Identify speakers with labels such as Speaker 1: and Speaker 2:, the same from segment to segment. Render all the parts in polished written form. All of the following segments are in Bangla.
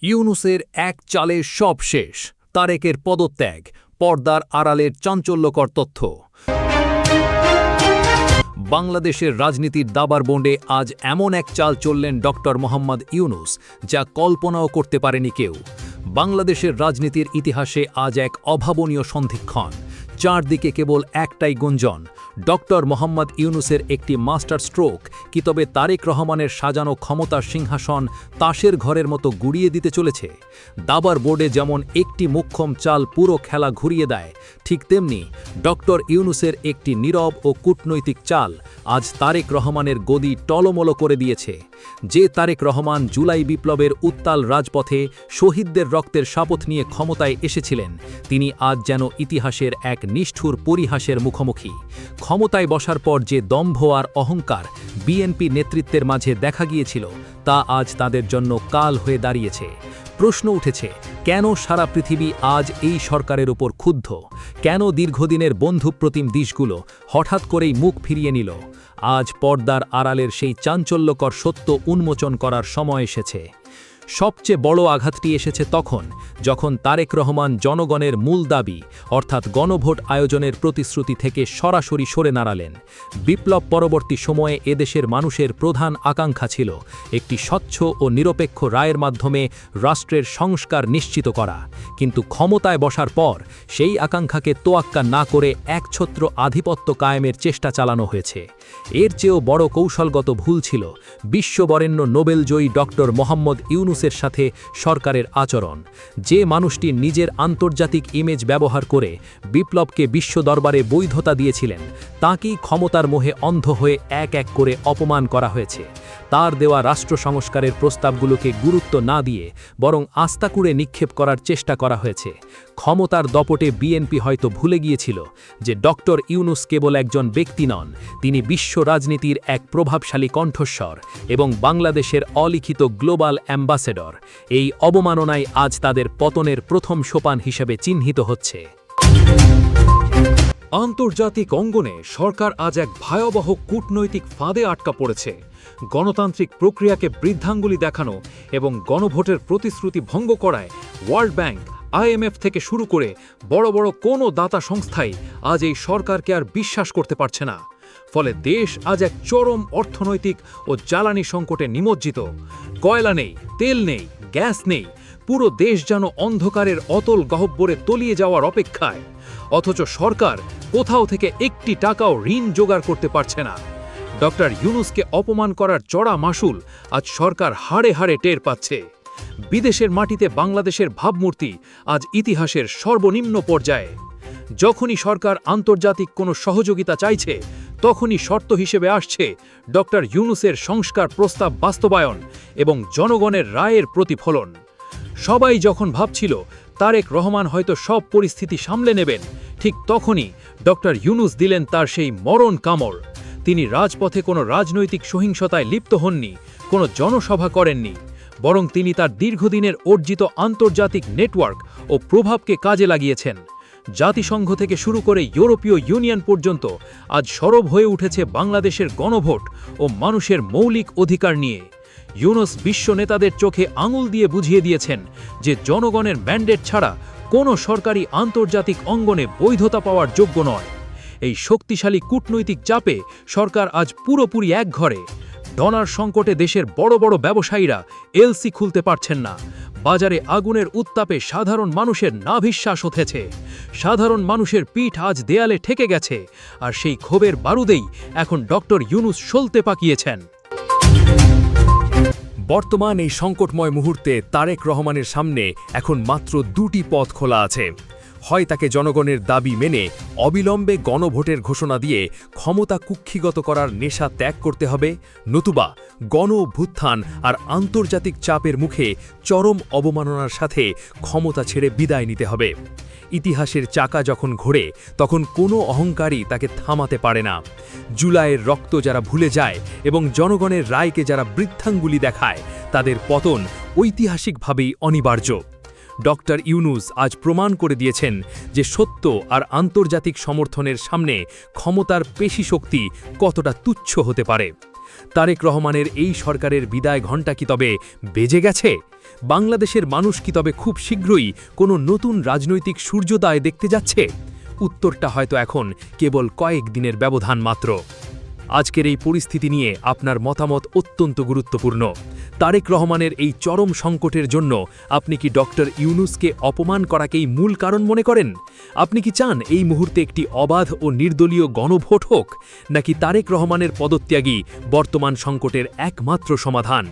Speaker 1: ইউনূসের এক চালে সব শেষ, তারেকের পদত্যাগ, পর্দার আড়ালের চাঞ্চল্যকর তথ্য। বাংলাদেশের রাজনীতির দাবার বন্ডে আজ এমন এক চাল চললেন ডক্টর মোহাম্মদ ইউনূস, যা কল্পনাও করতে পারেনি কেউ। বাংলাদেশের রাজনীতির ইতিহাসে আজ এক অভাবনীয় সন্ধিক্ষণ। চারদিকে কেবল একটাই গুঞ্জন, ডক্টর মোহাম্মদ ইউনূসের একটি মাস্টার স্ট্রোক কি তবে তারেক রহমানের সাজানো ক্ষমতার সিংহাসন তাসের ঘরের মতো গুড়িয়ে দিতে চলেছে। দাবার বোর্ডে যেমন একটি মোক্ষম চাল পুরো খেলা ঘুরিয়ে দেয়, ঠিক তেমনি ডক্টর ইউনূসের একটি নীরব ও কূটনৈতিক চাল আজ তারেক রহমানের গদি টলমল করে দিয়েছে। যে তারেক রহমান জুলাই বিপ্লবের উত্তাল রাজপথে শহীদদের রক্তের শপথ নিয়ে ক্ষমতায় এসেছিলেন, তিনি আজ যেন ইতিহাসের এক নিষ্ঠুর পরিহাসের মুখোমুখি। ক্ষমতায় বসার পর যে দম্ভ আর অহংকার বিএনপি নেতৃত্বের মাঝে দেখা গিয়েছিল, তা আজ তাদের জন্য কাল হয়ে দাঁড়িয়েছে। প্রশ্ন উঠেছে, কেন সারা পৃথিবী আজ এই সরকারের উপর ক্ষুব্ধ? কেন দীর্ঘদিনের বন্ধুপ্রতিম দেশগুলো হঠাৎ করেই মুখ ফিরিয়ে নিল? আজ পর্দার আড়ালের সেই চাঞ্চল্যকর সত্য উন্মোচন করার সময় এসেছে। সবচেয়ে বড় আঘাতটি এসেছে তখন, যখন তারেক রহমান জনগণের মূল দাবি অর্থাৎ গণভোট আয়োজনের প্রতিশ্রুতি থেকে সরাসরি সরে দাঁড়ালেন। বিপ্লব পরবর্তী সময়ে এদেশের মানুষের প্রধান আকাঙ্ক্ষা ছিল একটি স্বচ্ছ ও নিরপেক্ষ রায়ের মাধ্যমে রাষ্ট্রের সংস্কার নিশ্চিত করা। কিন্তু ক্ষমতায় বসার পর সেই আকাঙ্ক্ষাকে তোয়াক্কা না করে একছত্র আধিপত্য কায়েমের চেষ্টা চালানো হয়েছে। এর চেয়েও বড় কৌশলগত ভুল ছিল বিশ্ববরেণ্য নোবেলজয়ী ডক্টর মোহাম্মদ ইউনূসের সাথে সরকারের আচরণ। যে মানুষটি নিজের আন্তর্জাতিক ইমেজ ব্যবহার করে বিপ্লবকে বিশ্ব দরবারে বৈধতা দিয়েছিলেন, তাকেই ক্ষমতার মোহে অন্ধ হয়ে এক এক করে অপমান করা হয়েছে। তার দেওয়া রাষ্ট্র সংস্কারের প্রস্তাবগুলোকে গুরুত্ব না দিয়ে বরং আস্তাকুড়ে নিক্ষেপ করার চেষ্টা করা হয়েছে। ক্ষমতার দপটে বিএনপি হয়তো ভুলে গিয়েছিল যে ডক্টর ইউনূস কেবল একজন ব্যক্তি নন, তিনি বিশ্ব রাজনীতির এক প্রভাবশালী কণ্ঠস্বর এবং বাংলাদেশের অলিখিত গ্লোবাল অ্যাম্বাসেডর। এই অবমাননাই আজ তাদের পতনের প্রথম সোপান হিসেবে চিহ্নিত হচ্ছে।
Speaker 2: আন্তর্জাতিক অঙ্গনে সরকার আজ এক ভয়াবহ কূটনৈতিক ফাঁদে আটকা পড়েছে। গণতান্ত্রিক প্রক্রিয়াকে বৃদ্ধাঙ্গুলি দেখানো এবং গণভোটের প্রতিশ্রুতি ভঙ্গ করায় ওয়ার্ল্ড ব্যাংক, IMF থেকে শুরু করে বড় বড় কোনো দাতা সংস্থাই আজ এই সরকারকে আর বিশ্বাস করতে পারছে না। ফলে দেশ আজ এক চরম অর্থনৈতিক ও জ্বালানি সংকটে নিমজ্জিত। কয়লা নেই, তেল নেই, গ্যাস নেই, পুরো দেশ যেন অন্ধকারের অতল গহ্বরে তলিয়ে যাওয়ার অপেক্ষায়। অথচ সরকার কোথাও থেকে একটি টাকাও ঋণ জোগাড় করতে পারছে না। ডক্টর ইউনূসকে অপমান করার চড়া মাশুল আজ সরকার হাড়ে হাড়ে টের পাচ্ছে। বিদেশের মাটিতে বাংলাদেশের ভাবমূর্তি আজ ইতিহাসের সর্বনিম্ন পর্যায়ে। যখনই সরকার আন্তর্জাতিক কোনো সহযোগিতা চাইছে, তখনই শর্ত হিসেবে আসছে ডক্টর ইউনূসের সংস্কার প্রস্তাব বাস্তবায়ন এবং জনগণের রায়ের প্রতিফলন। সবাই যখন ভাবছিল তারেক রহমান হয়তো সব পরিস্থিতি সামলে নেবেন, ঠিক তখনই ডক্টর ইউনূস দিলেন তার সেই মরণ কামড়। তিনি রাজপথে কোনো রাজনৈতিক সহিংসতায় লিপ্ত হননি, কোনো জনসভা করেননি, বরং তিনি তার দীর্ঘদিনের অর্জিত আন্তর্জাতিক নেটওয়ার্ক ও প্রভাবকে কাজে লাগিয়েছেন। জাতিসংঘ থেকে শুরু করে ইউরোপীয় ইউনিয়ন পর্যন্ত আজ সরব হয়ে উঠেছে বাংলাদেশের গণভোট ও মানুষের মৌলিক অধিকার নিয়ে। ইউনূস বিশ্ব নেতাদের চোখে আঙুল দিয়ে বুঝিয়ে দিয়েছেন যে জনগণের ম্যান্ডেট ছাড়া কোনো সরকারি আন্তর্জাতিক অঙ্গনে বৈধতা পাওয়ার যোগ্য নয়। এই শক্তিশালী কূটনৈতিক চাপে সরকার আজ পুরোপুরি একঘরে। ডলার সংকটে দেশের বড় বড় ব্যবসায়ীরা এলসি খুলতে পারছেন না। বাজারে আগুনের উত্তাপে সাধারণ মানুষের নাভিশ্বাস উঠেছে। সাধারণ মানুষের পিঠ আজ দেয়ালে ঠেকে গেছে, আর সেই ক্ষোভের বারুদেই এখন ডক্টর ইউনূস সলতে পাকিয়েছেন।
Speaker 3: বর্তমান এই সংকটময় মুহূর্তে তারেক রহমানের সামনে এখন মাত্র দুটি পথ খোলা আছে। হয় তাকে জনগণের দাবি মেনে অবিলম্বে গণভোটের ঘোষণা দিয়ে ক্ষমতা কুক্ষিগত করার নেশা ত্যাগ করতে হবে, নতুবা গণ অভ্যুত্থান আর আন্তর্জাতিক চাপের মুখে চরম অবমাননার সাথে ক্ষমতা ছেড়ে বিদায় নিতে হবে। ইতিহাসের চাকা যখন ঘোরে, তখন কোনো অহংকারই তাকে থামাতে পারে না। জুলাইয়ের রক্ত যারা ভুলে যায় এবং জনগণের রায়কে যারা বৃদ্ধাঙ্গুলি দেখায়, তাদের পতন ঐতিহাসিকভাবেই অনিবার্য। ডক্টর ইউনূস আজ প্রমাণ করে দিয়েছেন যে সত্য আর আন্তর্জাতিক সমর্থনের সামনে ক্ষমতার পেশিশক্তি কতটা তুচ্ছ হতে পারে। তারেক রহমানের এই সরকারের বিদায় ঘণ্টা কি তবে বেজে গেছে? বাংলাদেশের মানুষ কি তবে খুব শীঘ্রই কোনো নতুন রাজনৈতিক সূর্যোদয় দেখতে যাচ্ছে? উত্তরটা হয়তো এখন কেবল কয়েক দিনের ব্যবধান মাত্র। আজকের এই পরিস্থিতি নিয়ে আপনার মতামত অত্যন্ত গুরুত্বপূর্ণ। তারেক রহমানের এই চরম সংকটের জন্য আপনি কি ডক্টর ইউনূসকে অপমান করাকেই মূল কারণ মনে করেন? আপনি কি চান এই মুহূর্তে একটি অবাধ ও নির্দলীয় গণভোট হোক, নাকি তারেক রহমানের পদত্যাগই বর্তমান সংকটের একমাত্র সমাধান?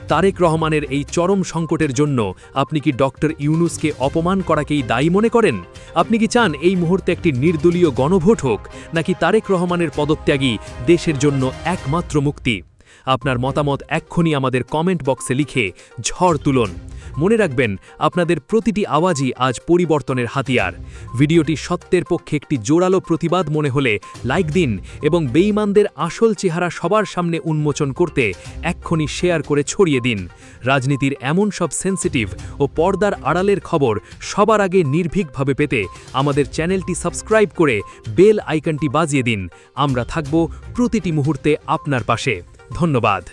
Speaker 3: তারেক রহমানের এই চরম সংকটের জন্য আপনি কি ডক্টর ইউনূসকে অপমান করাকেই দায়ী মনে করেন? আপনি কি চান এই মুহূর্তে একটি নির্দলীয় গণভোট হোক, নাকি তারেক রহমানের পদত্যাগই দেশের জন্য একমাত্র মুক্তি? আপনার মতামত এক্ষুনি আমাদের কমেন্ট বক্সে লিখে ঝড় তুলুন। মনে রাখবেন, আপনাদের প্রতিটি আওয়াজই আজ পরিবর্তনের হাতিয়ার। ভিডিওটি সত্যের পক্ষে একটি জোরালো প্রতিবাদ মনে হলে লাইক দিন এবং বেঈমানদের আসল চেহারা সবার সামনে উন্মোচন করতে এক্ষুনি শেয়ার করে ছড়িয়ে দিন। রাজনীতির এমন সব সেন্সিটিভ ও পর্দার আড়ালের খবর সবার আগে নির্ভীকভাবে পেতে আমাদের চ্যানেলটি সাবস্ক্রাইব করে বেল আইকনটি বাজিয়ে দিন। আমরা থাকব প্রতিটি মুহূর্তে আপনার পাশে। ধন্যবাদ।